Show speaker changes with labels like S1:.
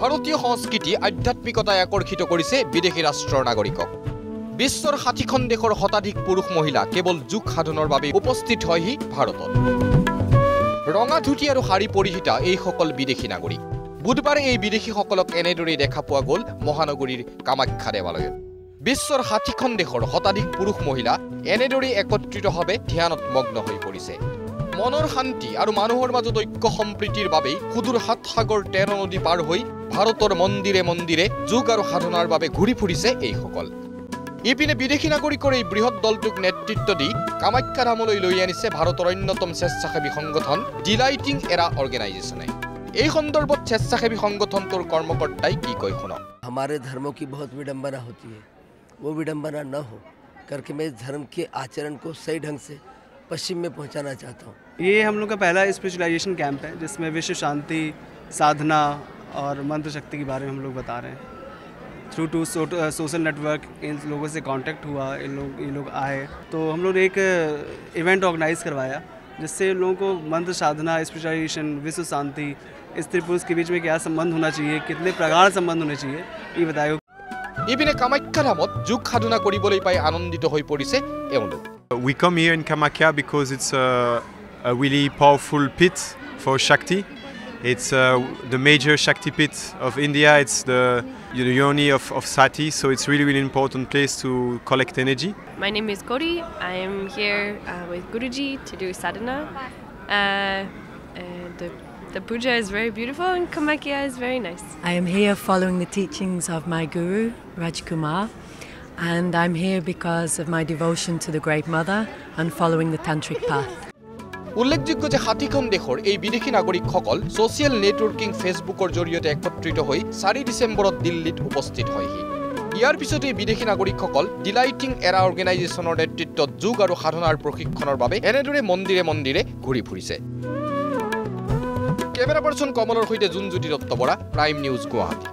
S1: ভাৰতীয় সংস্কৃতি আধ্যাত্মিকতাই আকৰ্ষিত কৰিছে বিদেশী ৰাষ্ট্ৰৰ নাগৰিকক বিশ্বৰ 60খন দেশৰ শতাধিক পুৰুষ মহিলা কেৱল যোগ সাধনৰ বাবে উপস্থিত হয়হি ভাৰতত ৰঙা ধুতি আৰু শাৰী পৰিহিতা এইসকল বিদেশী নাগৰিক বুধবাৰে এই বিদেশীসকলক এনেদৰে দেখা পোৱা গ'ল মহানগৰীৰ কামাখ্যা দেৱালয়ত বিশ্বৰ 60খন দেশৰ শতাধিক পুৰুষ মহিলা এনেদৰে একত্ৰিতভাৱে ধ্যানত মগ্ন হৈ পৰিছে মনৰ শান্তি আৰু মানুহৰ মাজত ঐক্য সম্প্ৰীতিৰ বাবে সুদূৰ সাত সাগৰ 13 নদী পাৰ হৈ ভাৰতৰ মন্দিৰে মন্দিৰে যোগ আৰু সাধনাৰ বাবে ঘূৰি ফুৰিছে এইসকল ইপিনে বিদেশী নাগৰিকৰ এই বৃহৎ দলটোক নেতৃত্ব দি কামাখ্যা ধামলৈ লৈ আনিছে ভাৰতৰ অন্যতম স্বেচ্ছাসেৱী সংগঠন ডিলাইটিং এৰা অৰ্গেনাইজেশ্যনে এই সন্দৰ্ভত স্বেচ্ছাসেৱী সংগঠনটোৰ কৰ্মকৰ্তাই কি কয় শুনক
S2: हमारे धर्मों की बहुत विडंबना होती है वो विडंबना न हो करके मैं इस धर्म के आचरण को सही ढंग से पश्चिम में पहुंचाना चाहता हूं
S3: ये हम लोग का पहला स्पिरिचुअलाइजेशन कैंप है जिसमें विश्व शांति साधना और मंत्र शक्ति के बारे में हम लोग बता रहे हैं थ्रू टू सोशल नेटवर्क इन लोगों से कांटेक्ट हुआ ये लोग आए तो हम लोग एक इवेंट ऑर्गेनाइज करवाया जिससे लोगों को मंत्र साधना स्पिरिचुअलाइजेशन विश्व शांति स्त्री पुरुष के बीच में क्या संबंध होना चाहिए कितने प्रगाढ़ संबंध होने चाहिए ये बताया
S1: ইপিনে কামাখ্যা ধামত যোগ সাধনা কৰিবলৈ পাই আনন্দিত হৈ পৰিছে এওঁলোক
S4: We come here in Kamakya because it's a really powerful pit for Shakti. It's the major Shakti pit of India. It's the yoni of Sati, so it's really important place to collect energy.
S5: My name is Gauri. I am here with Guruji to do sadhana. The puja is very beautiful and Kamakya is very nice.
S6: I am here following the teachings of my guru, Rajkumar, and I'm here because of my devotion to the Great Mother and following the Tantric path.
S1: উল্লেখযোগ্য যে 60খন দেশৰ এই বিদেশী নাগৰিকসকল social networking ফেচবুকৰ জৰিয়তে একত্ৰিত হৈ 4 ডিচেম্বৰত দিল্লীত উপস্থিত হয়হি ইয়াৰ পিছতে এই বিদেশী নাগৰিকসকল ডিলাইটিং এৰা অৰ্গেনাইজেশ্যনৰ নেতৃত্বত যোগ আৰু সাধনাৰ প্ৰশিক্ষণৰ বাবে এনেদৰে মন্দিৰে মন্দিৰে ঘূৰি ফুৰিছে কেমেৰা পাৰ্চন কমলৰ সৈতে জুনজ্যোতি দত্ত বৰা প্ৰাইম নিউজ গুৱাহাটী